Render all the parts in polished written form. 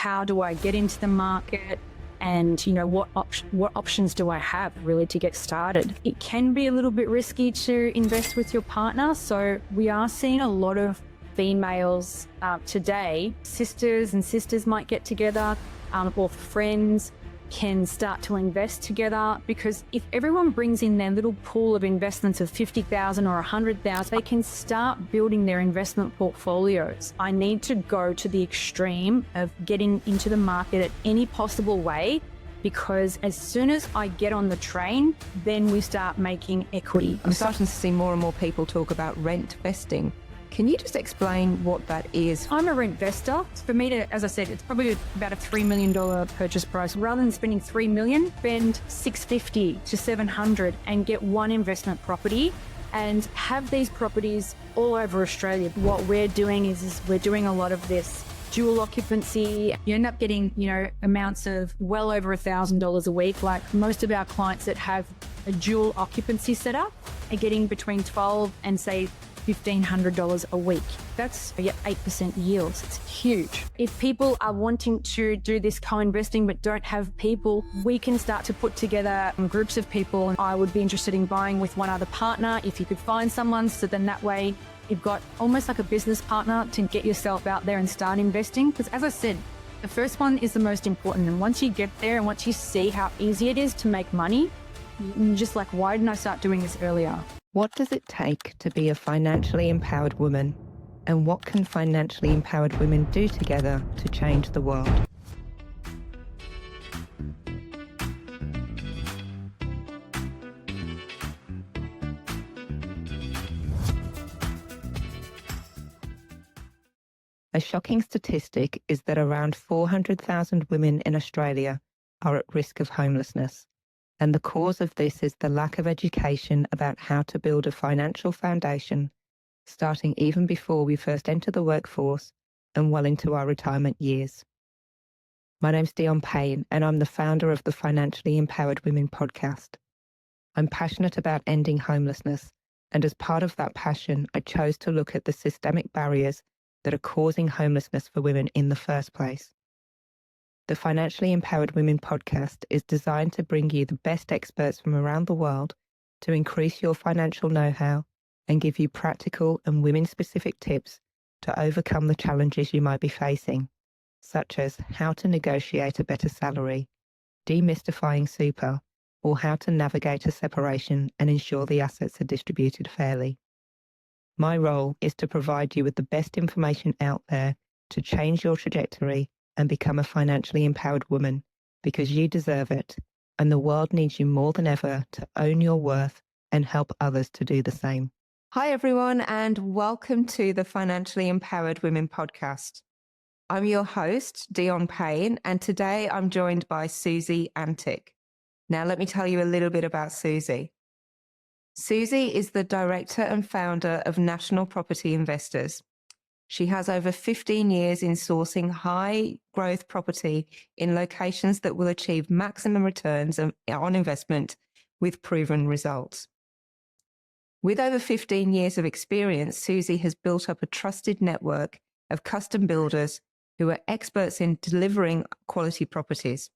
how do I get into the market? And, what options do I have really to get started? It can be a little bit risky to invest with your partner. So we are seeing a lot of females today. Sisters and sisters might get together, or friends can start to invest together, because if everyone brings in their little pool of investments of 50,000 or 100,000, they can start building their investment portfolios. I need to go to the extreme of getting into the market at any possible way, because as soon as I get on the train, then we start making equity. I'm starting to see more and more people talk about rent vesting. Can you just explain what that is? I'm a rent investor. For me to, as I said, it's probably about a $3 million purchase price. Rather than spending $3 million, spend $650 to $700 and get one investment property and have these properties all over Australia. What we're doing is we're doing a lot of this dual occupancy. You end up getting, amounts of well over $1,000 a week. Like most of our clients that have a dual occupancy setup are getting between 12 and say $1,500 a week. That's 8% yields. It's huge. If people are wanting to do this co-investing but don't have people, we can start to put together groups of people. And I would be interested in buying with one other partner if you could find someone, so then that way you've got almost like a business partner to get yourself out there and start investing. Because as I said, the first one is the most important. And once you get there and once you see how easy it is to make money, you're just like, why didn't I start doing this earlier? What does it take to be a financially empowered woman? And what can financially empowered women do together to change the world? A shocking statistic is that around 400,000 women in Australia are at risk of homelessness. And the cause of this is the lack of education about how to build a financial foundation, starting even before we first enter the workforce and well into our retirement years. My name's Dion Payne, and I'm the founder of the Financially Empowered Women podcast. I'm passionate about ending homelessness, and as part of that passion, I chose to look at the systemic barriers that are causing homelessness for women in the first place. The Financially Empowered Women podcast is designed to bring you the best experts from around the world to increase your financial know-how and give you practical and women-specific tips to overcome the challenges you might be facing, such as how to negotiate a better salary, demystifying super, or how to navigate a separation and ensure the assets are distributed fairly. My role is to provide you with the best information out there to change your trajectory and become a financially empowered woman, because you deserve it, and the world needs you more than ever to own your worth and help others to do the same. Hi everyone, and welcome to the Financially Empowered Women podcast. I'm your host, Dion Payne, and today I'm joined by Suzi Antic. Now let me tell you a little bit about Suzi. Suzi is the director and founder of National Property Investors. She has over 15 years in sourcing high growth property in locations that will achieve maximum returns on investment with proven results. With over 15 years of experience, Suzi has built up a trusted network of custom builders who are experts in delivering quality properties.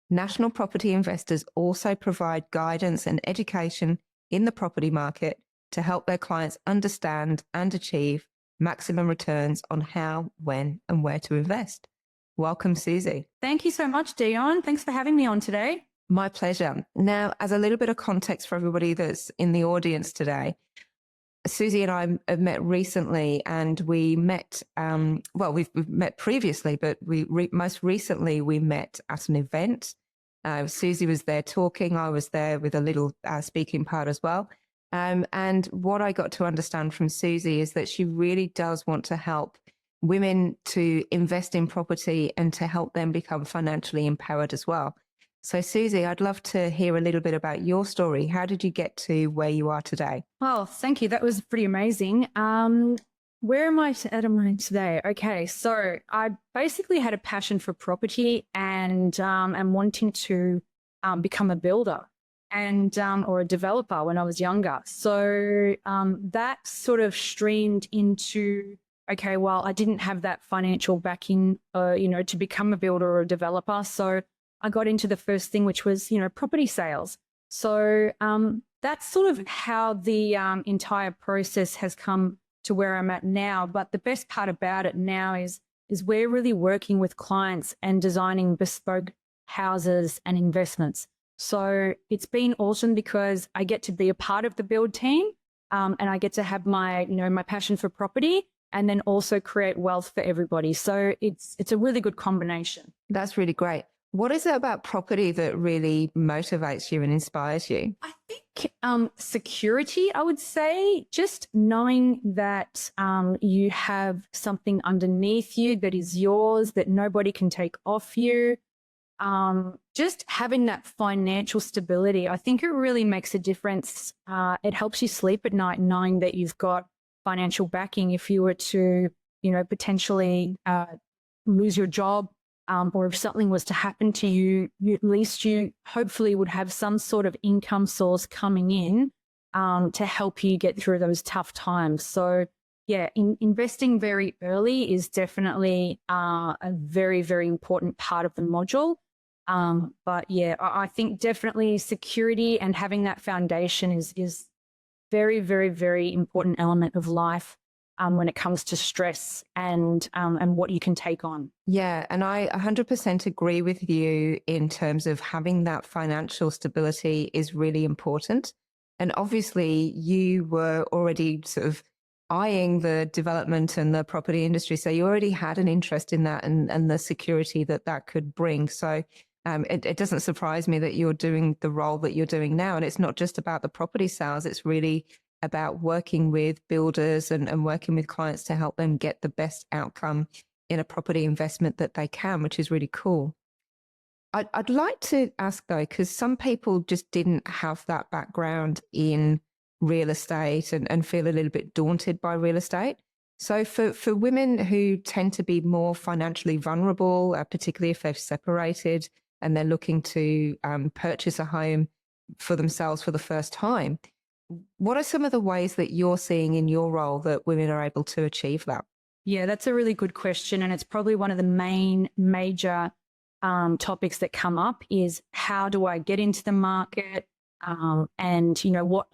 National Property Investors also provide guidance and education in the property market to help their clients understand and achieve maximum returns on how, when, and where to invest. Welcome, Suzi. Thank you so much, Dion. Thanks for having me on today. My pleasure. Now, as a little bit of context for everybody that's in the audience today, Suzi and I have met recently, and we met, we've met previously, but most recently we met at an event. Suzi was there talking. I was there with a little speaking part as well. And what I got to understand from Suzi is that she really does want to help women to invest in property and to help them become financially empowered as well. So Suzi, I'd love to hear a little bit about your story. How did you get to where you are today? Well, thank you. That was pretty amazing. Where am I today? Okay, so I basically had a passion for property and wanting to become a builder and or a developer when I was younger. So that sort of streamed into okay, well, I didn't have that financial backing, to become a builder or a developer. So I got into the first thing, which was, property sales. So that's sort of how the entire process has come to where I'm at now. But the best part about it now is we're really working with clients and designing bespoke houses and investments. So it's been awesome because I get to be a part of the build team, and I get to have my passion for property and then also create wealth for everybody. So it's a really good combination. That's really great. What is it about property that really motivates you and inspires you? I think security, I would say, just knowing that you have something underneath you that is yours, that nobody can take off you. Just having that financial stability, I think it really makes a difference. It helps you sleep at night knowing that you've got financial backing if you were to, potentially lose your job, or if something was to happen to you, at least you hopefully would have some sort of income source coming in to help you get through those tough times. So yeah, investing very early is definitely a very, very important part of the module. But yeah, I think definitely security and having that foundation is very, very, very important element of life when it comes to stress and what you can take on. Yeah, and I 100% agree with you in terms of having that financial stability is really important. And obviously you were already sort of eyeing the development and the property industry. So you already had an interest in that and the security that could bring. So it doesn't surprise me that you're doing the role that you're doing now. And it's not just about the property sales. It's really about working with builders and working with clients to help them get the best outcome in a property investment that they can, which is really cool. I'd like to ask though, because some people just didn't have that background in real estate and feel a little bit daunted by real estate. So for women who tend to be more financially vulnerable, particularly if they've separated and they're looking to purchase a home for themselves for the first time, what are some of the ways that you're seeing in your role that women are able to achieve that? Yeah, that's a really good question. And it's probably one of the major topics that come up is how do I get into the market? And, what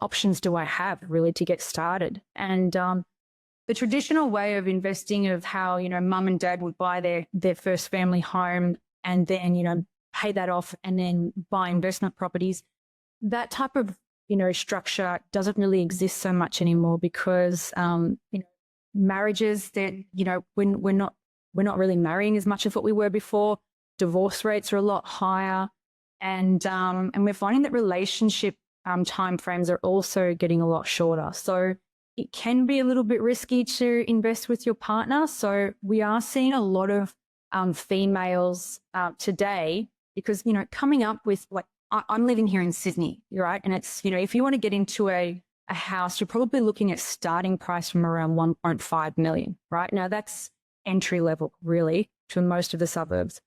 options do I have really to get started? And the traditional way of investing of how, mum and dad would buy their first family home and then, pay that off and then buy investment properties, that type of, structure doesn't really exist so much anymore because, marriages that, we're not really marrying as much as what we were before. Divorce rates are a lot higher. And we're finding that relationship timeframes are also getting a lot shorter. So it can be a little bit risky to invest with your partner. So we are seeing a lot of females today because, coming up with I'm living here in Sydney, right? And it's, if you want to get into a house, you're probably looking at starting price from around 1.5 million, right? Now that's entry level really to most of the suburbs.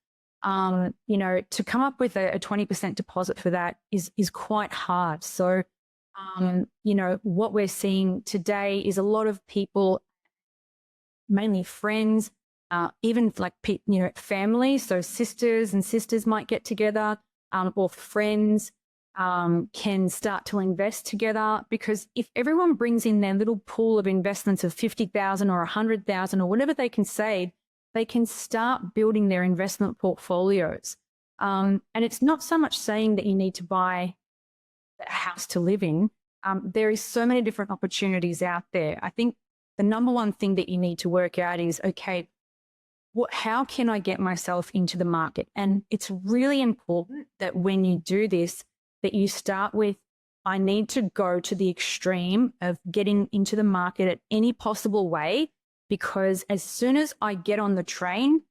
To come up with a 20% deposit for that is quite hard. So, what we're seeing today is a lot of people, mainly friends, even like, family. So sisters might get together, or friends can start to invest together, because if everyone brings in their little pool of investments of 50,000 or 100,000 or whatever they can save, they can start building their investment portfolios. And it's not so much saying that you need to buy a house to live in. There is so many different opportunities out there. I think the number one thing that you need to work out is, okay, how can I get myself into the market? And it's really important that when you do this, that you start with, I need to go to the extreme of getting into the market at any possible way, because as soon as I get on the train,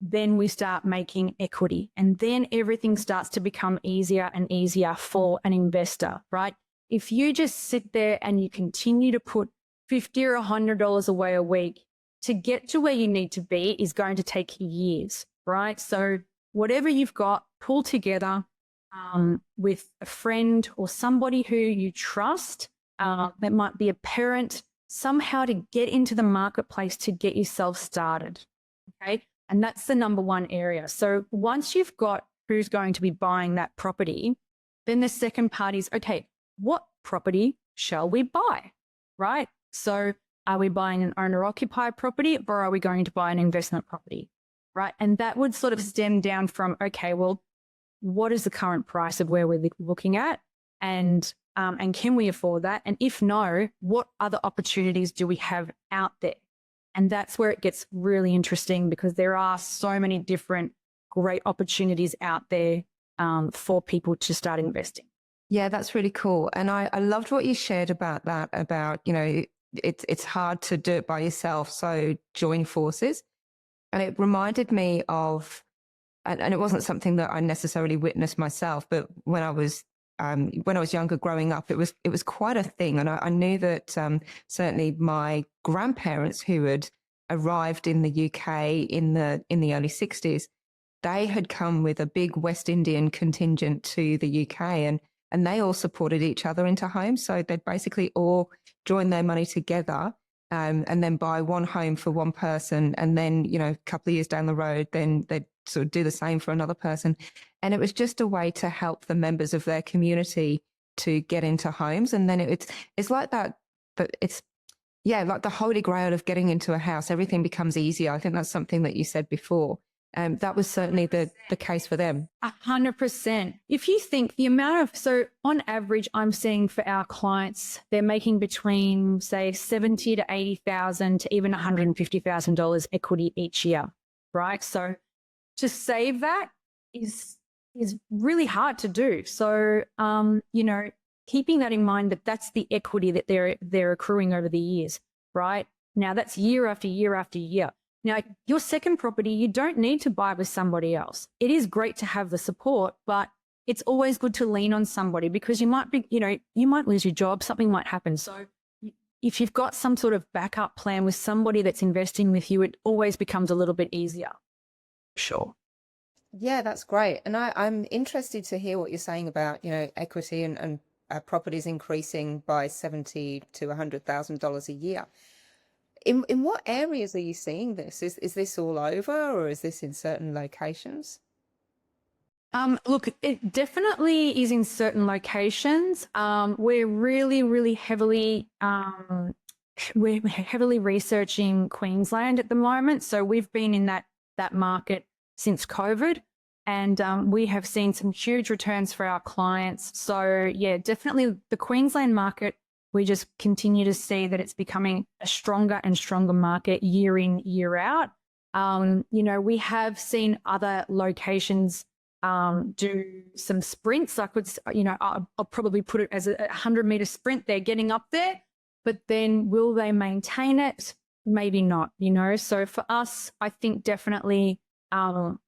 then we start making equity. And then everything starts to become easier and easier for an investor, right? If you just sit there and you continue to put $50 or $100 away a week, to get to where you need to be is going to take years, right? So whatever you've got, pull together with a friend or somebody who you trust. That might be a parent, somehow to get into the marketplace to get yourself started. Okay. And that's the number one area. So once you've got who's going to be buying that property, then the second part is, okay, what property shall we buy? Right? So are we buying an owner-occupied property or are we going to buy an investment property? Right? And that would sort of stem down from, okay, well, what is the current price of where we're looking at? And can we afford that? And if no, what other opportunities do we have out there? And that's where it gets really interesting, because there are so many different great opportunities out there for people to start investing. Yeah, that's really cool. And I loved what you shared about that, about, you know, it's hard to do it by yourself. So join forces. And it reminded me of, and it wasn't something that I necessarily witnessed myself, but when I was younger, growing up, it was quite a thing. And I knew that certainly my grandparents, who had arrived in the UK in the early 60s, they had come with a big West Indian contingent to the UK, and they all supported each other into homes. So they'd basically all join their money together and then buy one home for one person. And then, you know, a couple of years down the road, then they'd sort of do the same for another person. And it was just a way to help the members of their community to get into homes. And then it's like that, but it's, yeah, like the holy grail of getting into a house. Everything becomes easier. I think that's something that you said before. That was certainly the case for them. 100%. If you think the amount of, so on average, I'm seeing for our clients, they're making between, say, $70,000 to $80,000 to even $150,000 equity each year, right? So to save that is really hard to do. So, you know, keeping that in mind, that that's the equity that they're accruing over the years, right? Now that's year after year after year. Now, your second property, you don't need to buy with somebody else. It is great to have the support, but it's always good to lean on somebody, because you might be, you know, you might lose your job, something might happen. So if you've got some sort of backup plan with somebody that's investing with you, it always becomes a little bit easier. Sure. Yeah, that's great. And I'm interested to hear what you're saying about, you know, equity and properties increasing by $70,000 to $100,000 a year. In what areas are you seeing this? Is this all over, or is this in certain locations? Look, it definitely is in certain locations. We're really heavily we're heavily researching Queensland at the moment. So we've been in that market since COVID, and we have seen some huge returns for our clients. So yeah, definitely the Queensland market, we just continue to see that it's becoming a stronger and stronger market year in, year out. You know, we have seen other locations do some sprints. I could, you know, I'll probably put it as a 100-meter sprint. They're getting up there, but then will they maintain it? Maybe not, you know. So for us, I think definitely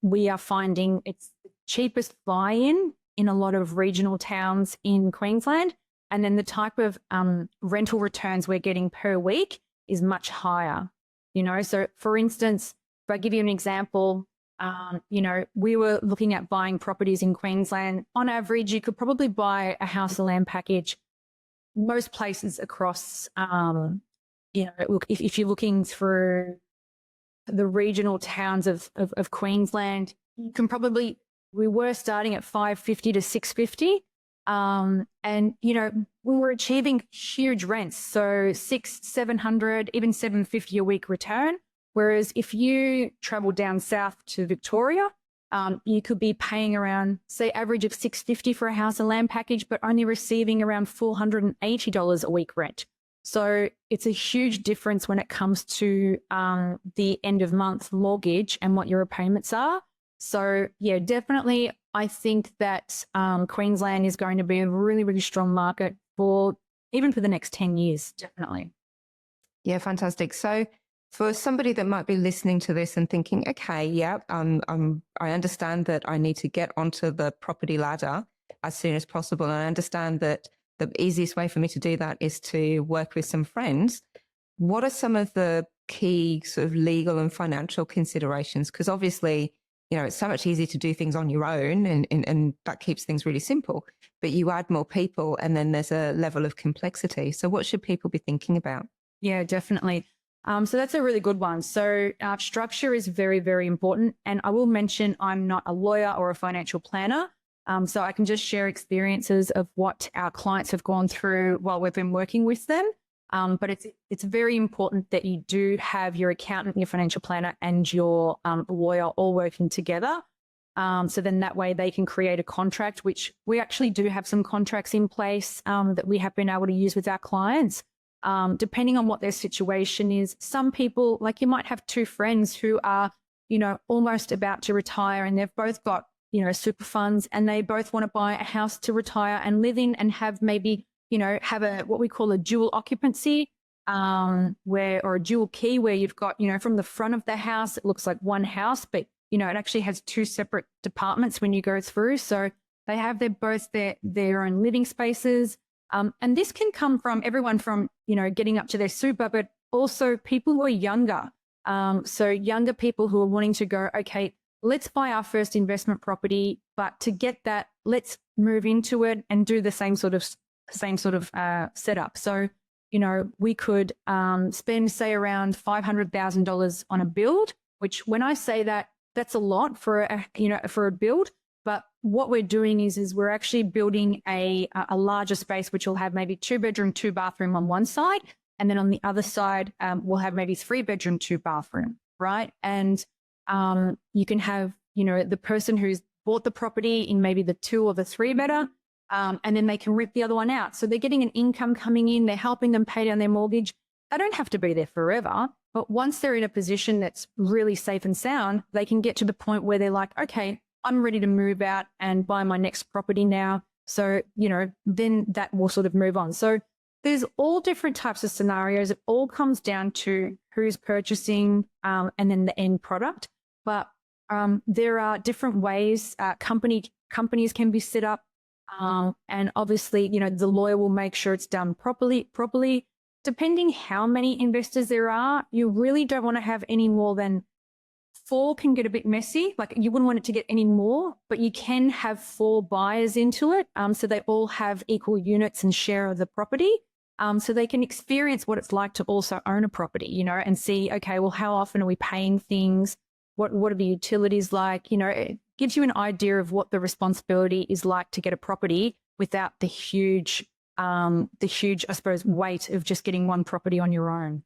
we are finding it's the cheapest buy-in in a lot of regional towns in Queensland. And then the type of rental returns we're getting per week is much higher, you know. So for instance, if I give you an example, you know, we were looking at buying properties in Queensland. On average, you could probably buy a house or land package most places across, you know, if you're looking through the regional towns of Queensland, you can probably, we were starting at $550 to $650. And, you know, we were achieving huge rents. So $600, $700, even $750 a week return. Whereas if you travel down south to Victoria, you could be paying around, say, average of $650 for a house and land package, but only receiving around $480 a week rent. So it's a huge difference when it comes to the end of month mortgage and what your repayments are. So yeah, definitely, I think that Queensland is going to be a really strong market for even for the next 10 years, definitely. Yeah, fantastic. So for somebody that might be listening to this and thinking, okay, yeah, I understand that I need to get onto the property ladder as soon as possible. And I understand that the easiest way for me to do that is to work with some friends. What are some of the key sort of legal and financial considerations? Because obviously, you know, it's so much easier to do things on your own, and that keeps things really simple. But you add more people and then there's a level of complexity. So what should people be thinking about? Yeah, definitely. So that's a really good one. So structure is very, very important. And I will mention I'm not a lawyer or a financial planner. So I can just share experiences of what our clients have gone through while we've been working with them. But it's very important that you do have your accountant, your financial planner, and your lawyer all working together. So then that way they can create a contract, which we actually do have some contracts in place that we have been able to use with our clients. Depending on what their situation is. Some people, like you might have two friends who are, almost about to retire, and they've both got, super funds, and they both want to buy a house to retire and live in and have maybe, have what we call a dual occupancy, or a dual key, where you've got, from the front of the house, it looks like one house, but, it actually has two separate departments when you go through. So they have both their own living spaces. And this can come from everyone from, getting up to their super, but also people who are younger. So younger people who are wanting to go, okay, let's buy our first investment property, but to get that, let's move into it and do the same sort of setup. So, we could spend, say, around $500,000 on a build, which when I say that, that's a lot for a build. But what we're doing is we're actually building a larger space, which will have maybe 2-bedroom, 2-bathroom on one side. And then on the other side, we'll have maybe 3-bedroom, 2-bathroom, right? And you can have, the person who's bought the property in maybe the 2 or the 3-bedder, and then they can rip the other one out. So they're getting an income coming in. They're helping them pay down their mortgage. They don't have to be there forever. But once they're in a position that's really safe and sound, they can get to the point where they're like, okay, I'm ready to move out and buy my next property now. So, then that will sort of move on. So there's all different types of scenarios. It all comes down to who's purchasing and then the end product. But there are different ways companies can be set up. And obviously, the lawyer will make sure it's done properly. Depending how many investors there are, you really don't want to have any more than 4. Can get a bit messy. Like, you wouldn't want it to get any more, but you can have 4 buyers into it. So they all have equal units and share of the property. So they can experience what it's like to also own a property, and see, okay, well, how often are we paying things? What are the utilities like? It gives you an idea of what the responsibility is like to get a property without the huge, I suppose, weight of just getting one property on your own.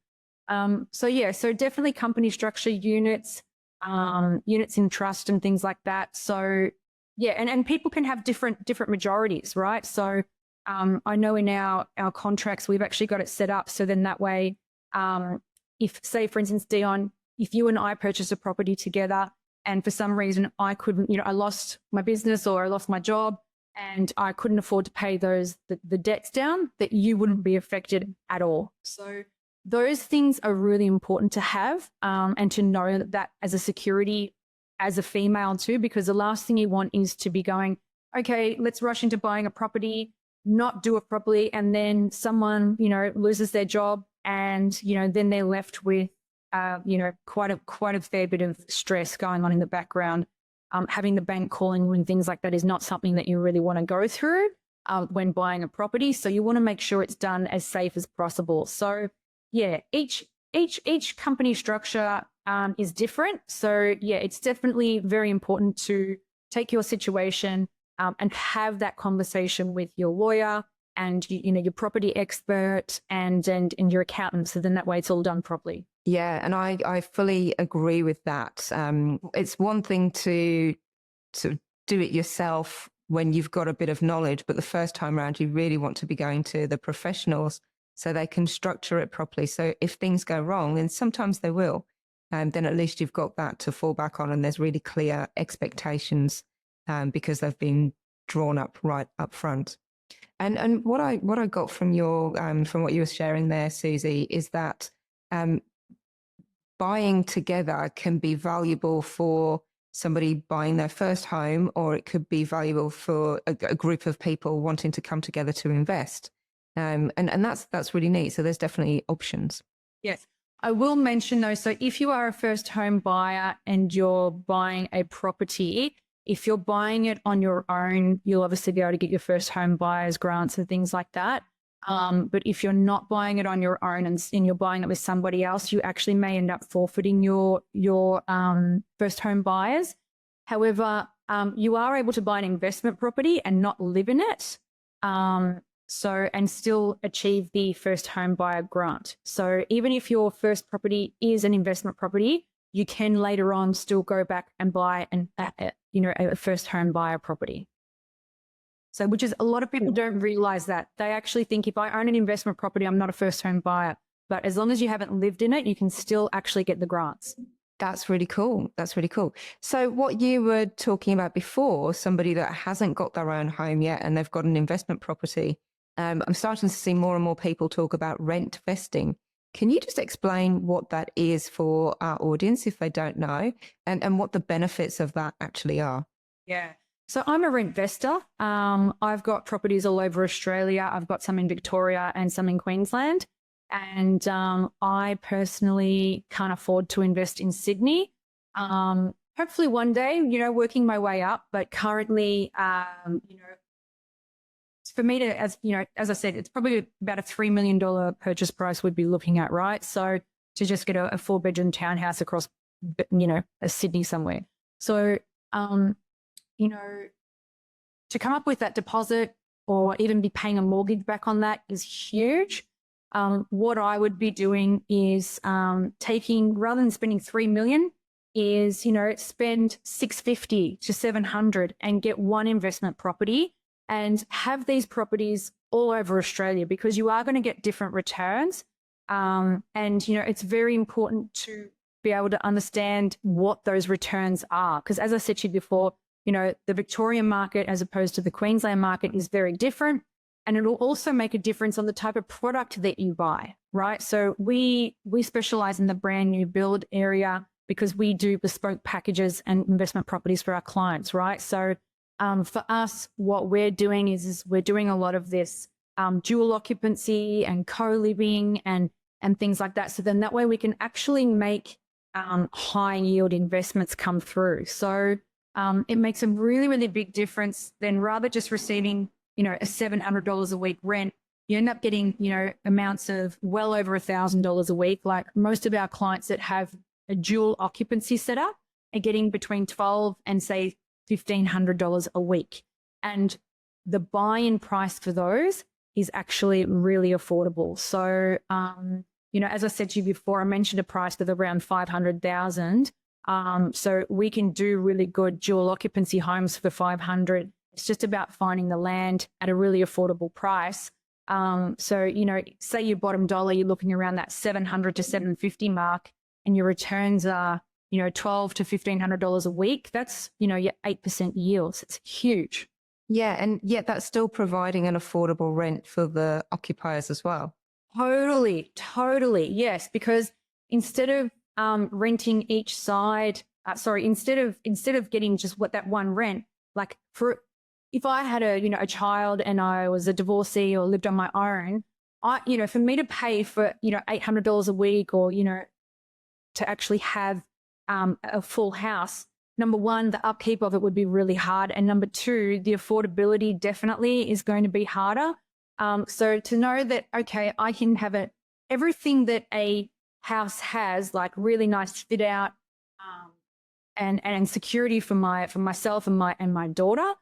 So definitely company structure, units in trust and things like that. So yeah, and people can have different majorities, right? So I know in our contracts, we've actually got it set up so then that way, if, say, for instance, Dion, if you and I purchase a property together and for some reason I couldn't, I lost my business or I lost my job and I couldn't afford to pay the debts down, that you wouldn't be affected at all. So those things are really important to have, and to know that as a security, as a female too, because the last thing you want is to be going, okay, let's rush into buying a property, not do it properly, and then someone, loses their job and, then they're left with, quite a fair bit of stress going on in the background. Having the bank calling and things like that is not something that you really want to go through when buying a property. So you want to make sure it's done as safe as possible. So yeah, each company structure is different. So yeah, it's definitely very important to take your situation and have that conversation with your lawyer and your property expert and your accountant. So then that way it's all done properly. Yeah, and I fully agree with that. It's one thing to do it yourself when you've got a bit of knowledge, but the first time around, you really want to be going to the professionals so they can structure it properly. So if things go wrong, and sometimes they will, then at least you've got that to fall back on, and there's really clear expectations because they've been drawn up right up front. And what I got from your from what you were sharing there, Suzi, is that buying together can be valuable for somebody buying their first home, or it could be valuable for a group of people wanting to come together to invest. And that's really neat. So there's definitely options. Yes. I will mention though, so if you are a first home buyer and you're buying a property, if you're buying it on your own, you'll obviously be able to get your first home buyers grants and things like that. But if you're not buying it on your own and you're buying it with somebody else, you actually may end up forfeiting your first home buyers. However, you are able to buy an investment property and not live in it. And still achieve the first home buyer grant. So even if your first property is an investment property, you can later on still go back and buy a first home buyer property. So, which is a lot of people don't realize that. They actually think if I own an investment property, I'm not a first home buyer. But as long as you haven't lived in it, you can still actually get the grants. That's really cool. That's really cool. So what you were talking about before, somebody that hasn't got their own home yet and they've got an investment property, I'm starting to see more and more people talk about rent vesting. Can you just explain what that is for our audience if they don't know, and what the benefits of that actually are? Yeah. So I'm a rent investor. I've got properties all over Australia. I've got some in Victoria and some in Queensland. And I personally can't afford to invest in Sydney. Hopefully one day, working my way up. But currently, for me to, as I said, it's probably about a $3 million purchase price we'd be looking at, right? So to just get a 4-bedroom townhouse across, a Sydney somewhere. So, to come up with that deposit or even be paying a mortgage back on that is huge. What I would be doing is rather than spending $3 million, is spend $650 to $700 and get one investment property and have these properties all over Australia, because you are going to get different returns. And it's very important to be able to understand what those returns are, because as I said to you before, the Victorian market as opposed to the Queensland market is very different. And it'll also make a difference on the type of product that you buy, right? So we specialize in the brand new build area because we do bespoke packages and investment properties for our clients, right? So for us, what we're doing is we're doing a lot of this dual occupancy and co-living and things like that. So then that way we can actually make high yield investments come through. So it makes a really, really big difference than rather just receiving a $700 a week rent. You end up getting, amounts of well over $1,000 a week. Like most of our clients that have a dual occupancy setup are getting between $1,200 and say $1,500 a week. And the buy-in price for those is actually really affordable. So, as I said to you before, I mentioned a price of around $500,000. So we can do really good dual occupancy homes for $500,000. It's just about finding the land at a really affordable price. So, say your bottom dollar, you're looking around that $700 to $750 mark, and your returns are, $1,200 to $1,500 a week. That's, your 8% yields. It's huge. Yeah, and yet that's still providing an affordable rent for the occupiers as well. Totally. Yes, because instead of renting each side, instead of getting just that one rent, like if I had a child and I was a divorcee or lived on my own, for me to pay for, $800 a week or, to actually have a full house, number one, the upkeep of it would be really hard. And number two, the affordability definitely is going to be harder. So to know that, okay, I can have everything that a house has, like really nice fit out and security for myself and my daughter,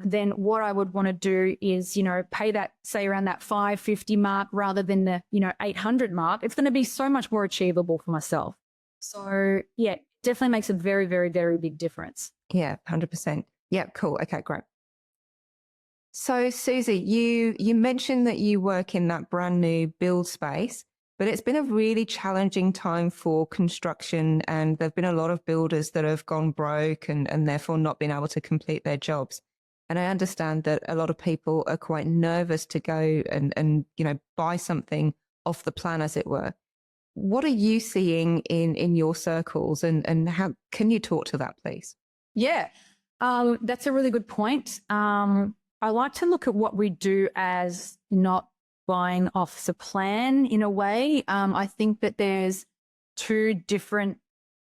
then what I would want to do is, pay that, say around that $550 mark rather than the, $800 mark. It's going to be so much more achievable for myself. So yeah, definitely makes a very, very, very big difference. Yeah, 100%. Yeah, cool. Okay, great. So Suzi, you mentioned that you work in that brand new build space, but it's been a really challenging time for construction, and there've been a lot of builders that have gone broke and therefore not been able to complete their jobs. And I understand that a lot of people are quite nervous to go and buy something off the plan, as it were. What are you seeing in your circles, and how can you talk to that, please? Yeah, that's a really good point. I like to look at what we do as not buying off the plan in a way. I think that there's two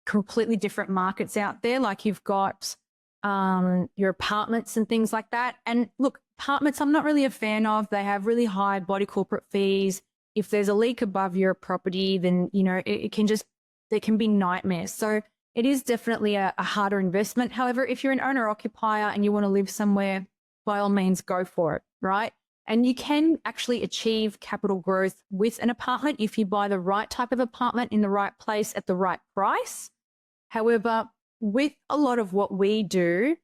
completely different markets out there. Like you've got your apartments and things like that. And look, apartments I'm not really a fan of. They have really high body corporate fees. If there's a leak above your property, then, you know, it can just, there can be nightmares. So it is definitely a harder investment. However, if you're an owner occupier and you want to live somewhere, by all means, go for it, right? And you can actually achieve capital growth with an apartment if you buy the right type of apartment in the right place at the right price. However, with a lot of what we do,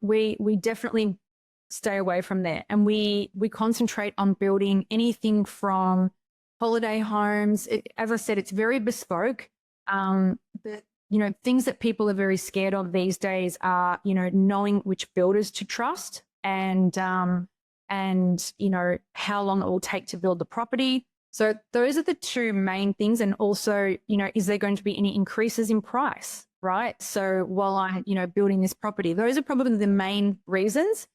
we definitely stay away from there, and we concentrate on building anything from holiday homes. As I said, it's very bespoke. But you know, things that people are very scared of these days are, you know, knowing which builders to trust, and you know, how long it will take to build the property. So those are the two main things. And also, you know, is there going to be any increases in price, right? So while I'm, you know, building this property, those are probably the main reasons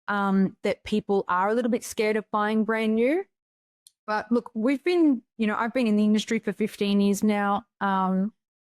that people are a little bit scared of buying brand new. But look, we've been, you know, I've been in the industry for 15 years now.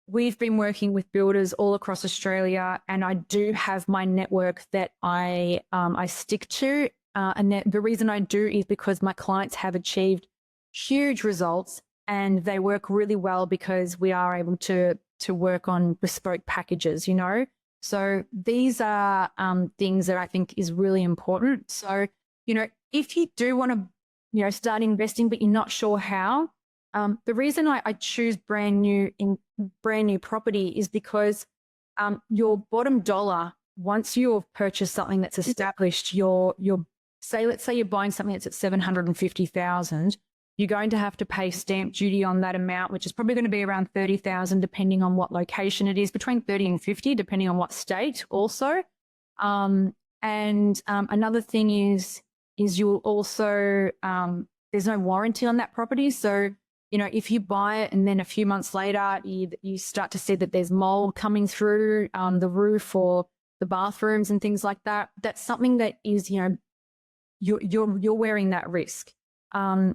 We've been working with builders all across Australia, and I do have my network that I stick to. And the reason I do is because my clients have achieved huge results, and they work really well because we are able to work on bespoke packages, you know. So these are things that I think is really important. So, you know, if you do want to, you know, start investing, but you're not sure how, the reason I choose brand new property is because your bottom dollar, once you've purchased something that's established, let's say you're buying something that's at 750,000, you're going to have to pay stamp duty on that amount, which is probably going to be around 30,000, depending on what location it is, between 30 and 50, depending on what state also. Another thing is you'll also, there's no warranty on that property. So, you know, if you buy it and then a few months later, you start to see that there's mold coming through the roof or the bathrooms and things like that, that's something that is, you know, you're wearing that risk.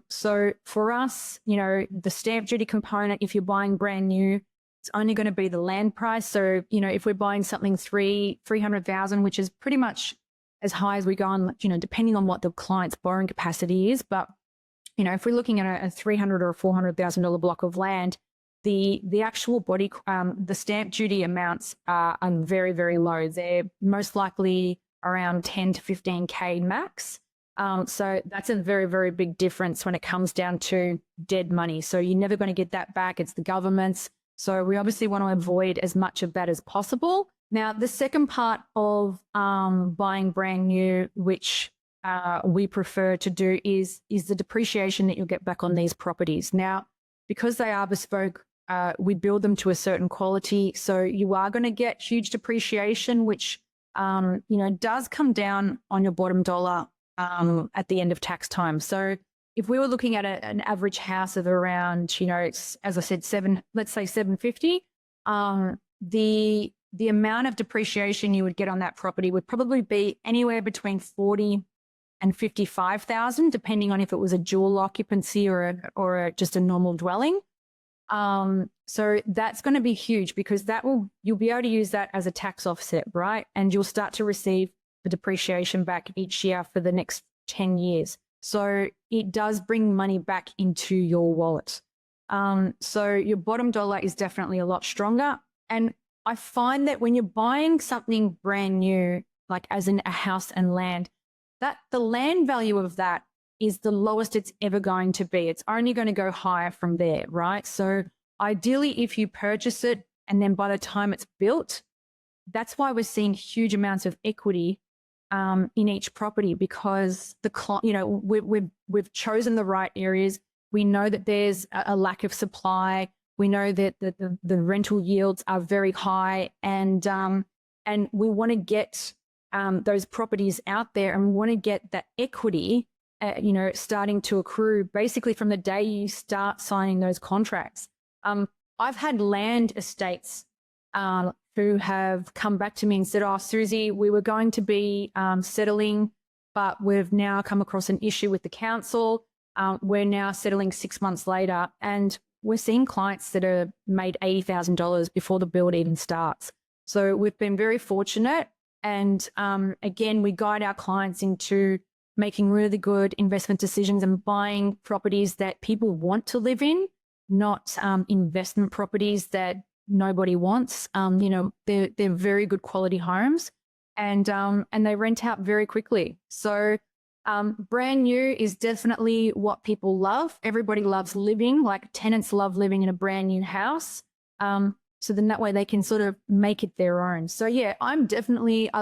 So for us, you know, the stamp duty component, if you're buying brand new, it's only going to be the land price. So, you know, if we're buying something 300,000, which is pretty much as high as we go on, you know, depending on what the client's borrowing capacity is. But, you know, if we're looking at a $300,000 or $400,000 block of land, the actual the stamp duty amounts are very, very low. They're most likely around 10 to 15K max. So that's a very, very big difference when it comes down to dead money. So you're never going to get that back. It's the government's. So we obviously want to avoid as much of that as possible. Now, the second part of buying brand new, which we prefer to do, is the depreciation that you'll get back on these properties. Now, because they are bespoke, we build them to a certain quality. So you are going to get huge depreciation, which, you know, does come down on your bottom dollar at the end of tax time. So if we were looking at an average house of around, you know, it's, as I said, let's say 750, the amount of depreciation you would get on that property would probably be anywhere between 40 and 55,000, depending on if it was a dual occupancy or just a normal dwelling. So that's going to be huge, because you'll be able to use that as a tax offset, right? And you'll start to receive the depreciation back each year for the next 10 years. So it does bring money back into your wallet. So your bottom dollar is definitely a lot stronger. And I find that when you're buying something brand new, like as in a house and land, that the land value of that is the lowest it's ever going to be. It's only going to go higher from there, right? So ideally, if you purchase it and then by the time it's built, that's why we're seeing huge amounts of equity in each property, because you know, we've chosen the right areas. We know that there's a lack of supply. We know that the rental yields are very high, and we want to get those properties out there, and we want to get that equity, you know, starting to accrue basically from the day you start signing those contracts. I've had land estates who have come back to me and said, "Oh, Suzi, we were going to be settling, but we've now come across an issue with the council. We're now settling 6 months later." And we're seeing clients that are made $80,000 before the build even starts. So we've been very fortunate. And again, we guide our clients into making really good investment decisions and buying properties that people want to live in, not investment properties that nobody wants. They're very good quality homes, and they rent out very quickly. So brand new is definitely what people love. Everybody loves living, like tenants love living in a brand new house. So then that way they can sort of make it their own. So yeah, I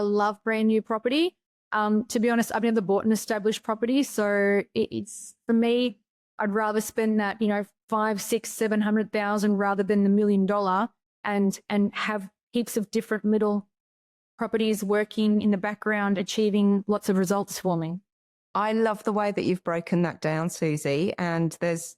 love brand new property. To be honest, I've never bought an established property. So it's for me, I'd rather spend that, 5, 6, 700,000 rather than the $1 million and have heaps of different little properties working in the background, achieving lots of results for me. I love the way that you've broken that down, Suzi. And there's,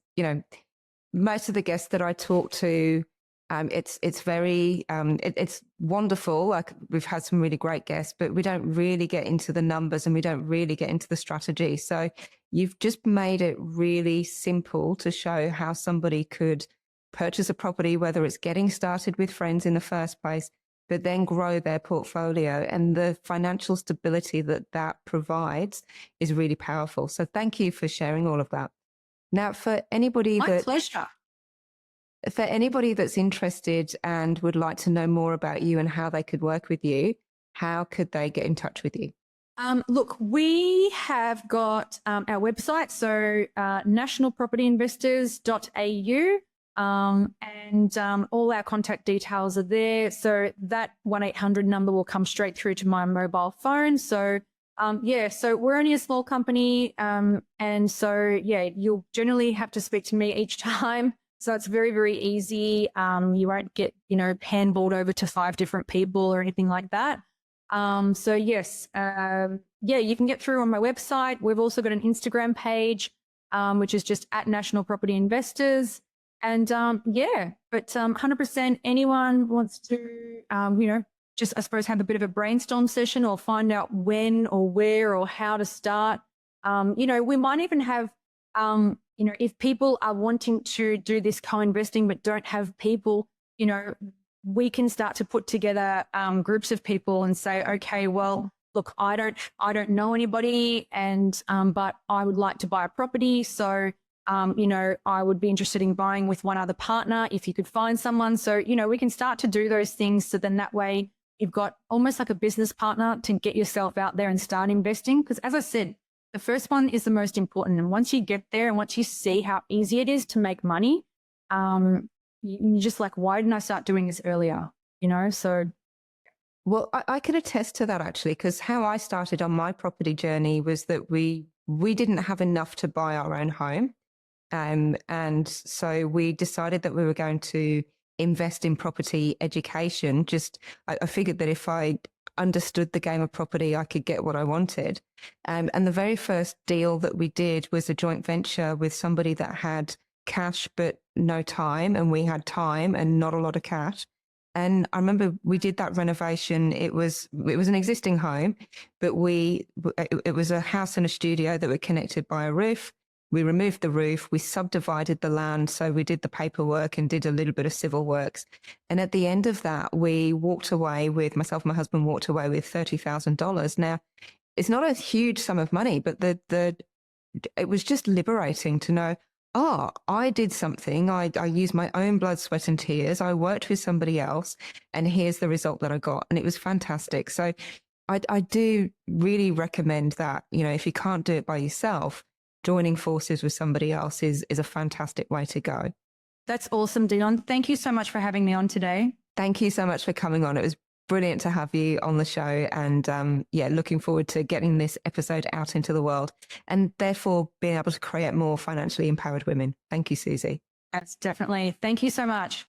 most of the guests that I talk to, it's very, it's wonderful. Like we've had some really great guests, but we don't really get into the numbers and we don't really get into the strategy. So you've just made it really simple to show how somebody could purchase a property, whether it's getting started with friends in the first place, but then grow their portfolio, and the financial stability that provides is really powerful. So thank you for sharing all of that. Now, for anybody pleasure. For anybody that's interested and would like to know more about you and how they could work with you, how could they get in touch with you? Look, we have got our website, so nationalpropertyinvestors.au, and all our contact details are there. So that 1-800 number will come straight through to my mobile phone. So so we're only a small company, and so you'll generally have to speak to me each time. So it's very, very easy. You won't get, handballed over to 5 different people or anything like that. So yes, you can get through on my website. We've also got an Instagram page, which is just at National Property Investors. And but 100% anyone wants to, just I suppose have a bit of a brainstorm session or find out when or where or how to start. We might even have, if people are wanting to do this co-investing but don't have people, we can start to put together groups of people and say, okay, well, look, I don't know anybody, and but I would like to buy a property. So, I would be interested in buying with one other partner if you could find someone. So, we can start to do those things. So then that way you've got almost like a business partner to get yourself out there and start investing. Because as I said, the first one is the most important. And once you get there and once you see how easy it is to make money, you're just like, why didn't I start doing this earlier? So. Well, I can attest to that actually, because how I started on my property journey was that we didn't have enough to buy our own home. And so we decided that we were going to invest in property education. I figured that if I understood the game of property, I could get what I wanted. And the very first deal that we did was a joint venture with somebody that had cash but no time, and we had time and not a lot of cash. And I remember we did that renovation. It was an existing home, but it was a house and a studio that were connected by a roof. We removed the roof, we subdivided the land. So we did the paperwork and did a little bit of civil works. And at the end of that, myself and my husband walked away with $30,000. Now, it's not a huge sum of money, but it was just liberating to know, I did something. I used my own blood, sweat and tears. I worked with somebody else and here's the result that I got. And it was fantastic. So I do really recommend that, if you can't do it by yourself, joining forces with somebody else is a fantastic way to go. That's awesome, Dion. Thank you so much for having me on today. Thank you so much for coming on. It was brilliant to have you on the show, and looking forward to getting this episode out into the world and therefore being able to create more financially empowered women. Thank you, Suzi. That's definitely. Thank you so much.